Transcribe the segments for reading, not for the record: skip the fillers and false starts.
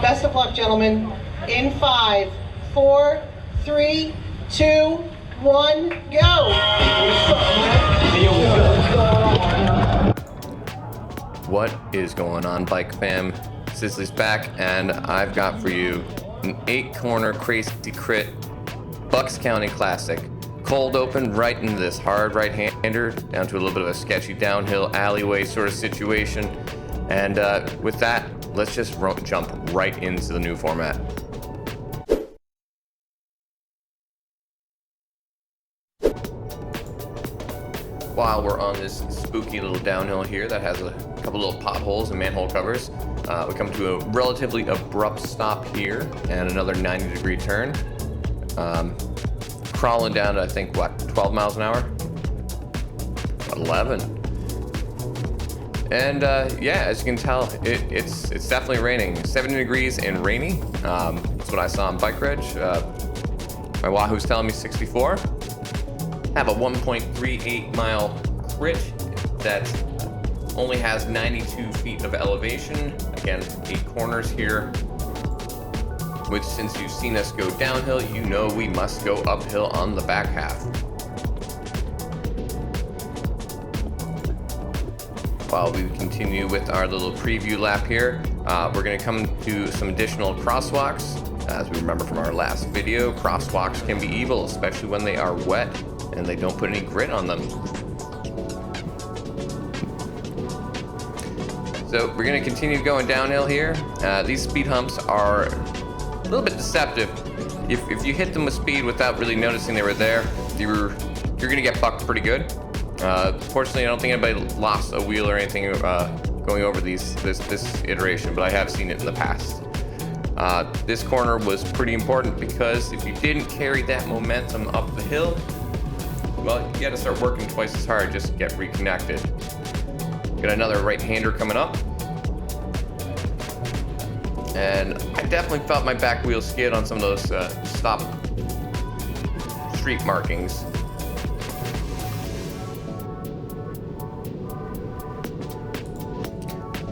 Best of luck, gentlemen. In 5, 4, 3, 2, 1, go! What is going on, bike fam? Sisley's back, and I've got for you an 8-corner crazy crit Bucks County Classic. Cold open right into this hard right-hander, down to a little bit of a sketchy downhill alleyway sort of situation. And with that, let's just jump right into the new format. While we're on this spooky little downhill here that has a couple little potholes and manhole covers, we come to a relatively abrupt stop here and another 90-degree turn. Crawling down to, I think, what, 12 miles an hour? 11. And yeah, as you can tell, it's definitely raining. 70 degrees and rainy. That's what I on Bike Reg. My Wahoo's telling me 64. Have a 1.38 mile crit that only has 92 feet of elevation. Again, 8 corners here. Which, since you've seen us go downhill, you know we must go uphill on the back half. While we continue with our little preview lap here, we're going to come to some additional crosswalks. As we remember from our last video, crosswalks can be evil, especially when they are wet and they don't put any grit on them. So we're going to continue going downhill here. These speed humps are a little bit deceptive. If you hit them with speed without really noticing they were there, you're going to get bucked pretty good. Fortunately, I don't think anybody lost a wheel or anything going over this iteration, but I have seen it in the past. This corner was pretty important because if you didn't carry that momentum up the hill, well, you got to start working twice as hard just to get reconnected. Got another right-hander coming up. And I definitely felt my back wheel skid on some of those stop street markings.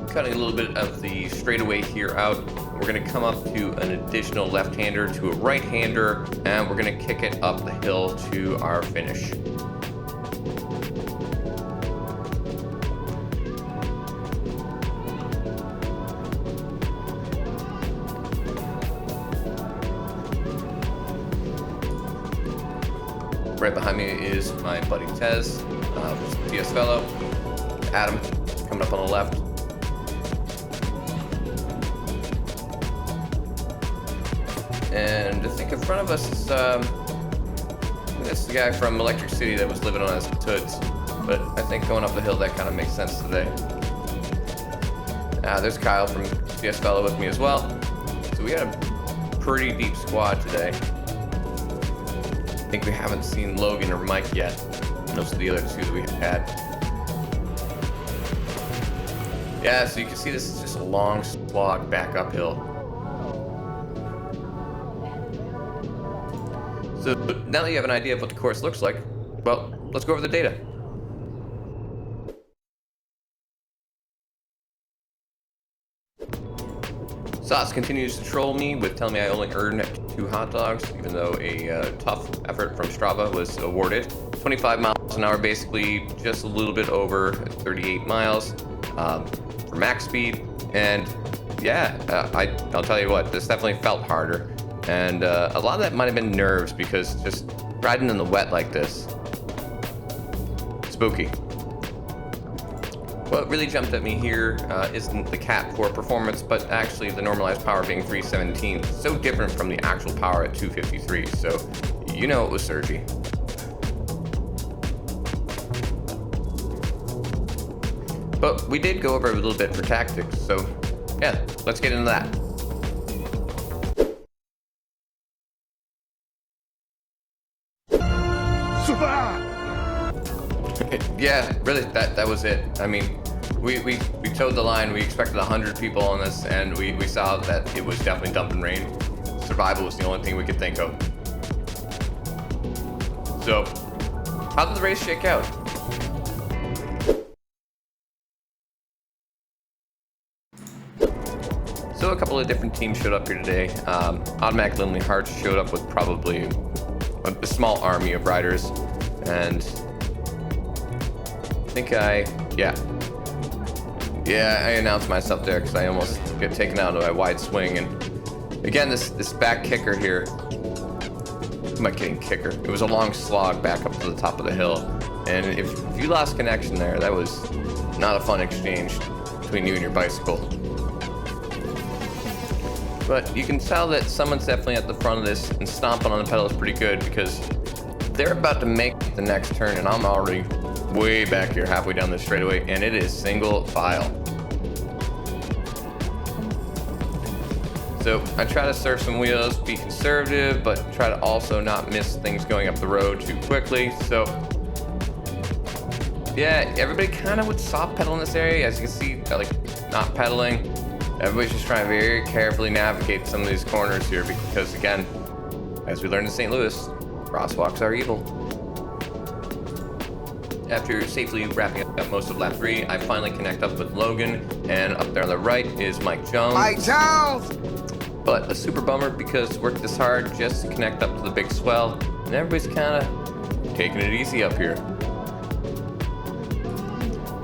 Cutting a little bit of the straightaway here out. We're going to come up to an additional left-hander to a right-hander, and we're going to kick it up the hill to our finish. Right behind me is my buddy Tez, DS fellow. Adam coming up on the left. And I think in front of us is that's the guy from Electric City that was living on his toots. But I think going up the hill, that kind of makes sense today. There's Kyle from DS fellow with me as well. So we got a pretty deep squad today. I think we haven't seen Logan or Mike yet. Those are the other two that we had. Yeah, so you can see this is just a long slog back uphill. So now that you have an idea of what the course looks like, well, let's go over the data. Sauce continues to troll me with telling me I only earned 2 hot dogs, even though a tough effort from Strava was awarded. 25 miles an hour, basically just a little bit over 38 miles for max speed. And yeah, I'll tell you what, this definitely felt harder. And a lot of that might have been nerves, because just riding in the wet like this, spooky. What really jumped at me here isn't the Cat 4 performance, but actually the normalized power being 317. So different from the actual power at 253, so you know it was surgy. But we did go over a little bit for tactics, so yeah, let's get into that. Yeah, really, that was it. I mean, we towed the line. We expected 100 people on this, and we saw that it was definitely dumping rain. Survival was the only thing we could think of. So, how did the race shake out? So a couple of different teams showed up here today. Automatic Lonely Hearts showed up with probably a small army of riders, and I think I announced myself there because I almost get taken out of my wide swing. And again, this back kicker here, I'm not kidding, kicker. It was a long slog back up to the top of the hill, and if you lost connection there, that was not a fun exchange between you and your bicycle. But you can tell that someone's definitely at the front of this and stomping on the pedals pretty good, because they're about to make the next turn and I'm already way back here halfway down this straightaway, and it is single file. So I try to serve some wheels, be conservative, but try to also not miss things going up the road too quickly. So yeah, everybody kind of would soft pedal in this area. As you can see, like not pedaling. Everybody's just trying to very carefully navigate some of these corners here, because again, as we learned in St. Louis, crosswalks are evil. After safely wrapping up most of lap 3, I finally connect up with Logan, and up there on the right is Mike Jones. Mike Jones! But a super bummer, because worked this hard just to connect up to the big swell, and everybody's kind of taking it easy up here.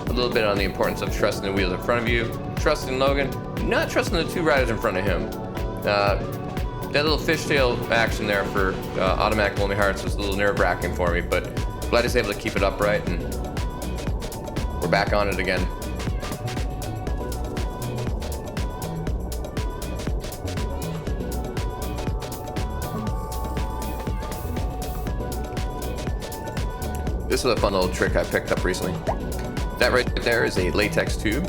A little bit on the importance of trusting the wheels in front of you, trusting Logan, not trusting the 2 riders in front of him. That little fishtail action there for Automatic Lonely Hearts was a little nerve-wracking for me, but glad he's able to keep it upright, and we're back on it again. This was a fun little trick I picked up recently. That right there is a latex tube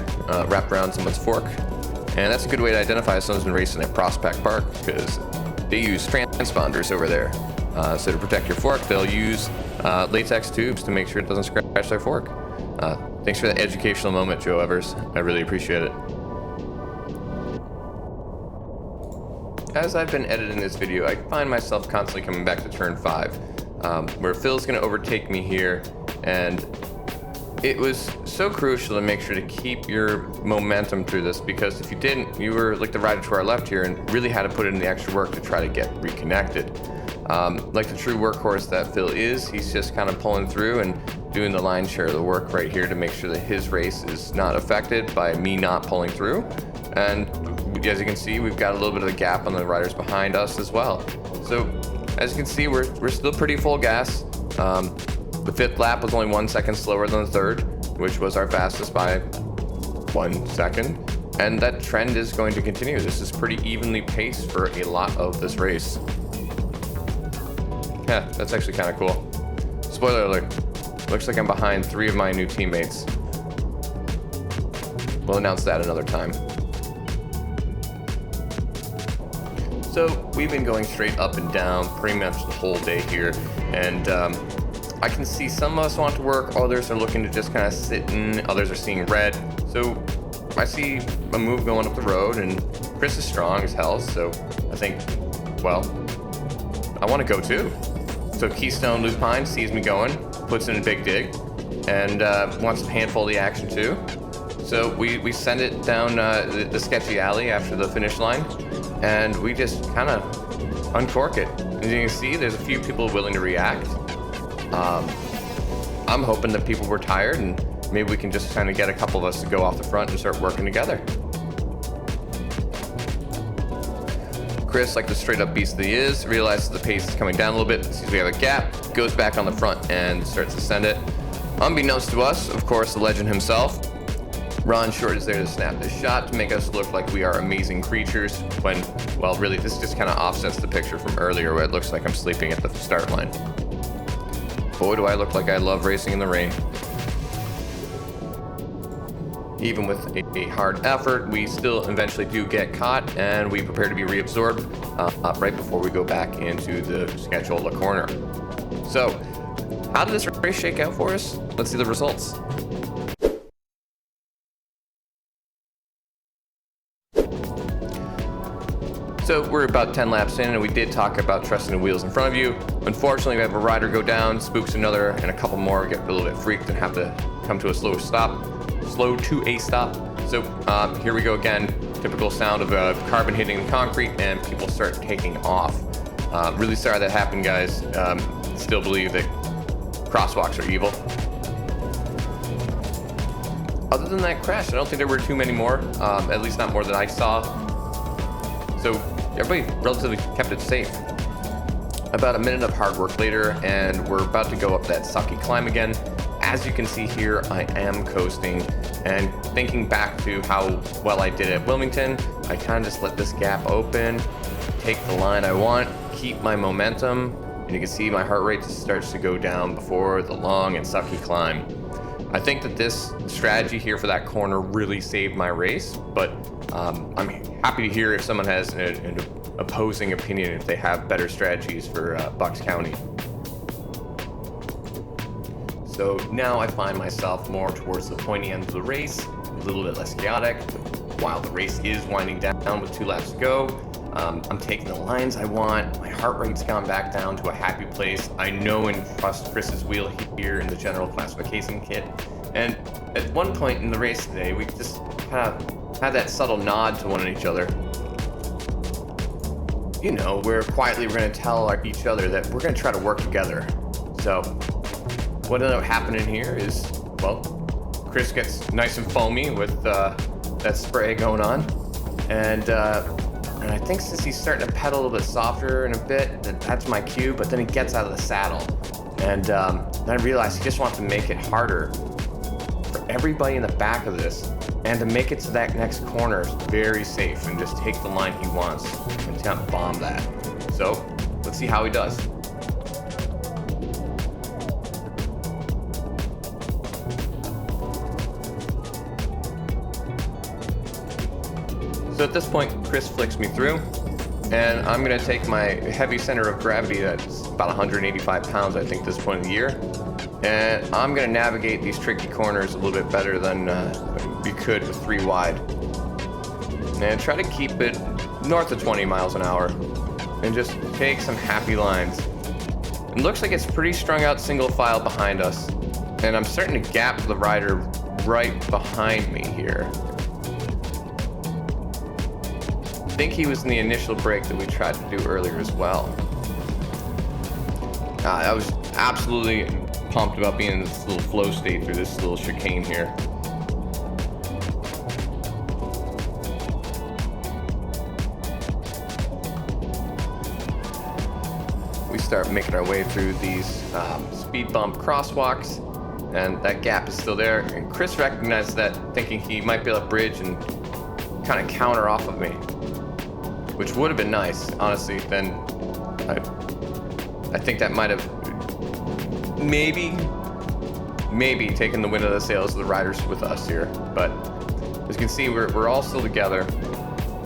wrapped around someone's fork, and that's a good way to identify if someone's been racing at Prospect Park, because they use transponders over there. So to protect your fork, they'll use latex tubes to make sure it doesn't scratch their fork. Thanks for that educational moment, Joe Evers. I really appreciate it. As I've been editing this video, I find myself constantly coming back to turn 5, where Phil's going to overtake me here, and it was so crucial to make sure to keep your momentum through this, because if you didn't, you were like the rider to our left here and really had to put in the extra work to try to get reconnected. Like the true workhorse that Phil is, he's just kind of pulling through and doing the lion's share of the work right here to make sure that his race is not affected by me not pulling through. And as you can see, we've got a little bit of a gap on the riders behind us as well. So as you can see, we're still pretty full gas. The 5th lap was only 1 second slower than the 3rd, which was our fastest by 1 second. And that trend is going to continue. This is pretty evenly paced for a lot of this race. Yeah, that's actually kind of cool. Spoiler alert, looks like I'm behind 3 of my new teammates. We'll announce that another time. So we've been going straight up and down pretty much the whole day here, and I can see some of us want to work, others are looking to just kind of sit in, others are seeing red. So I see a move going up the road, and Chris is strong as hell, so I think, well, I want to go too. So Keystone Lupine sees me going, puts in a big dig, and wants a handful of the action too. So we send it down the sketchy alley after the finish line, and we just kind of uncork it. As you can see, there's a few people willing to react. I'm hoping that people were tired, and maybe we can just kind of get a couple of us to go off the front and start working together. Chris, like the straight up beast that he is, realizes the pace is coming down a little bit, sees we have a gap, goes back on the front and starts to send it. Unbeknownst to us, of course, the legend himself, Ron Short, is there to snap this shot to make us look like we are amazing creatures, when, well, really, this just kind of offsets the picture from earlier where it looks like I'm sleeping at the start line. Boy, do I look like I love racing in the rain. Even with a hard effort, we still eventually do get caught, and we prepare to be reabsorbed right before we go back into the scheduled corner. So, how did this race shake out for us? Let's see the results. So we're about 10 laps in, and we did talk about trusting the wheels in front of you. Unfortunately, we have a rider go down, spooks another, and a couple more get a little bit freaked and have to come to a slow to a stop. So here we go again. Typical sound of carbon hitting the concrete and people start taking off. Really sorry that happened, guys. Still believe that crosswalks are evil. Other than that crash, I don't think there were too many more, at least not more than I saw. So everybody relatively kept it safe. About a minute of hard work later, and we're about to go up that sucky climb again. As you can see here, I am coasting, and thinking back to how well I did at Wilmington, I kind of just let this gap open, take the line I want, keep my momentum, and you can see my heart rate just starts to go down before the long and sucky climb. I think that this strategy here for that corner really saved my race, but I'm happy to hear if someone has an opposing opinion, if they have better strategies for Bucks County. So now I find myself more towards the pointy end of the race, a little bit less chaotic, while the race is winding down with 2 laps to go. I'm taking the lines I want, my heart rate's gone back down to a happy place. I know and trust Chris's wheel here in the general classification kit. And at one point in the race today, we just kind of had that subtle nod to one another. You know, where quietly we're going to tell each other that we're going to try to work together. So what ended up happening here is, well, Chris gets nice and foamy with that spray going on. And I think since he's starting to pedal a little bit softer in a bit, that's my cue, but then he gets out of the saddle. And then I realized he just wants to make it harder for everybody in the back of this, and to make it to that next corner is very safe and just take the line he wants and kind of bomb that. So let's see how he does. So at this point, Chris flicks me through, and I'm gonna take my heavy center of gravity, that's about 185 pounds, I think, at this point in the year, and I'm gonna navigate these tricky corners a little bit better than we could with 3 wide. And try to keep it north of 20 miles an hour, and just take some happy lines. It looks like it's pretty strung out single file behind us, and I'm starting to gap the rider right behind me here. I think he was in the initial break that we tried to do earlier as well. I was absolutely pumped about being in this little flow state through this little chicane here. We start making our way through these speed bump crosswalks, and that gap is still there. And Chris recognized that, thinking he might be able to bridge and kind of counter off of me, which would have been nice, honestly. Then I think that might have maybe taken the wind out of the sails of the riders with us here. But as you can see, we're all still together.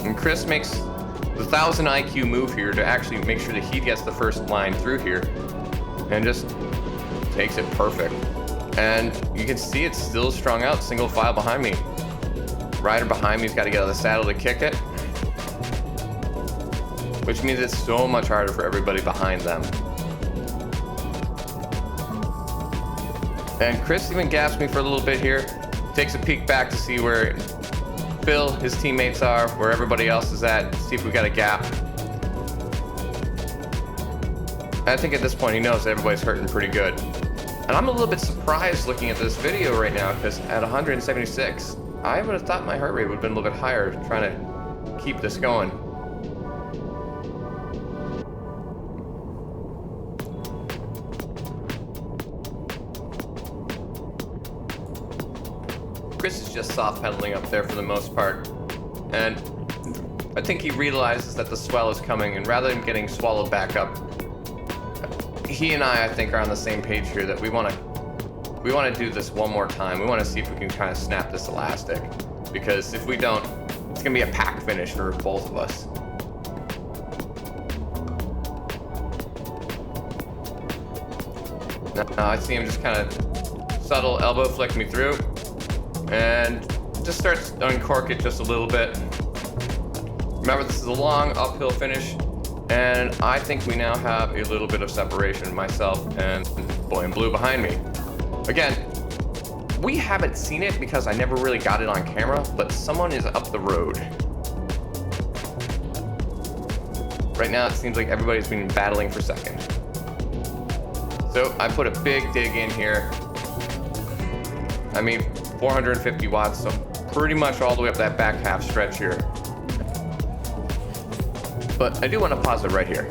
And Chris makes the 1000 IQ move here to actually make sure that he gets the first line through here, and just takes it perfect. And you can see it's still strung out single file behind me. Rider behind me's got to get out of the saddle to kick it, which means it's so much harder for everybody behind them. And Chris even gaps me for a little bit here, takes a peek back to see where Phil, his teammates are, where everybody else is at, see if we got a gap. And I think at this point he knows that everybody's hurting pretty good. And I'm a little bit surprised looking at this video right now, because at 176, I would have thought my heart rate would have been a little bit higher trying to keep this going. Chris is just soft pedaling up there for the most part, and I think he realizes that the swell is coming, and rather than getting swallowed back up, he and I think, are on the same page here, that we want to do this one more time. We want to see if we can kind of snap this elastic, because if we don't, it's gonna be a pack finish for both of us. Now I see him just kind of subtle elbow flick me through, and just starts to uncork it just a little bit. Remember, this is a long uphill finish, and I think we now have a little bit of separation, myself and Boy in Blue behind me. Again, we haven't seen it because I never really got it on camera, but someone is up the road. Right now, it seems like everybody's been battling for second. So I put a big dig in here. I mean, 450 watts, so pretty much all the way up that back half stretch here. But I do want to pause it right here.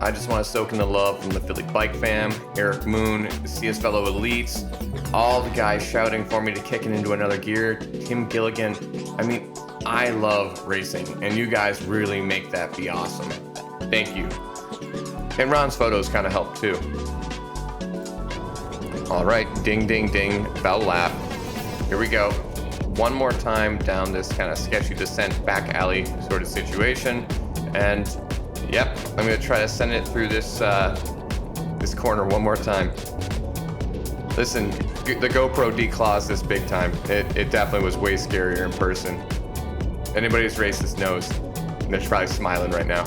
I just want to soak in the love from the Philly Bike Fam, Eric Moon, the CS Fellow Elites, all the guys shouting for me to kick it into another gear, Tim Gilligan. I mean, I love racing, and you guys really make that be awesome. Thank you. And Ron's photos kind of help too. All right, ding, ding, ding, bell lap. Here we go. One more time down this kind of sketchy descent back alley sort of situation. And yep, I'm gonna try to send it through this this corner one more time. Listen, the GoPro declaws this big time. It definitely was way scarier in person. Anybody who's raced this knows. And they're probably smiling right now.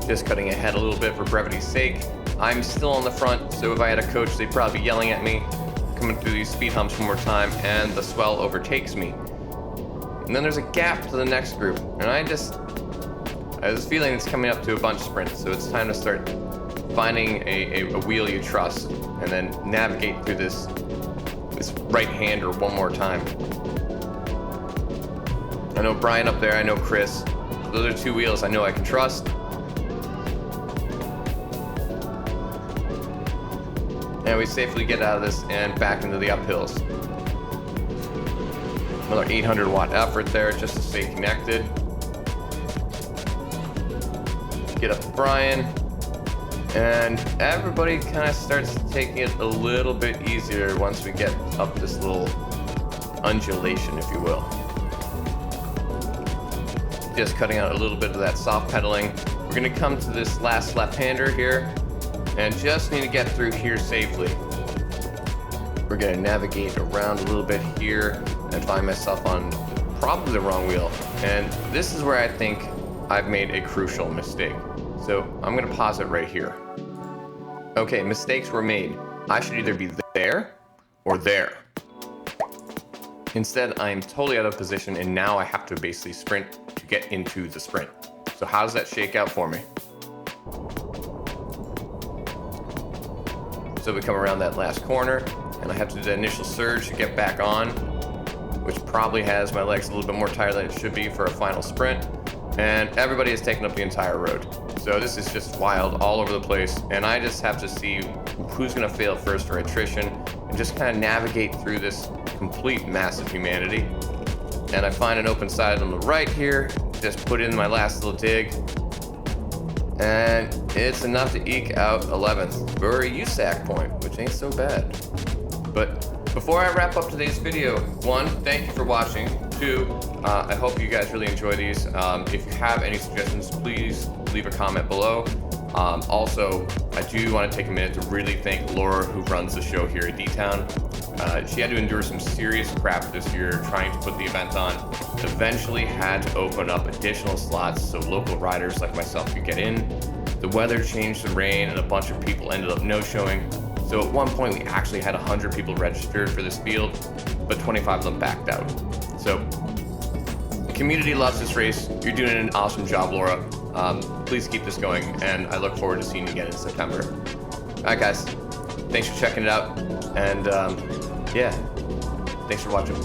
Just cutting ahead a little bit for brevity's sake. I'm still on the front, so if I had a coach, they'd probably be yelling at me. Coming through these speed humps one more time, and the swell overtakes me. And then there's a gap to the next group, and I have this feeling it's coming up to a bunch sprint, so it's time to start finding a wheel you trust, and then navigate through this right-hander one more time. I know Brian up there, I know Chris. Those are two wheels I know I can trust. And we safely get out of this and back into the uphills. Another 800 watt effort there just to stay connected. Get up to Brian. And everybody kind of starts taking it a little bit easier once we get up this little undulation, if you will. Just cutting out a little bit of that soft pedaling. We're gonna come to this last left-hander here and just need to get through here safely. We're gonna navigate around a little bit here and find myself on probably the wrong wheel. And this is where I think I've made a crucial mistake. So I'm gonna pause it right here. Okay, mistakes were made. I should either be there or there. Instead, I am totally out of position, and now I have to basically sprint to get into the sprint. So how does that shake out for me? So we come around that last corner, and I have to do the initial surge to get back on, which probably has my legs a little bit more tired than it should be for a final sprint. And everybody has taken up the entire road. So this is just wild all over the place, and I just have to see who's gonna fail first for attrition and just kind of navigate through this complete mass of humanity. And I find an open side on the right here, just put in my last little dig, and it's enough to eke out 11th for a USAC point, which ain't so bad. But before I wrap up today's video, one, thank you for watching. Two, I hope you guys really enjoy these. If you have any suggestions, please leave a comment below. Also, I do want to take a minute to really thank Laura, who runs the show here at D-Town. She had to endure some serious crap this year trying to put the event on. Eventually had to open up additional slots so local riders like myself could get in. The weather changed to rain and a bunch of people ended up no-showing. So at one point we actually had 100 people registered for this field, but 25 of them backed out. So the community loves this race. You're doing an awesome job, Laura. Please keep this going, and I look forward to seeing you again in September. All right, guys. Thanks for checking it out, and yeah, thanks for watching.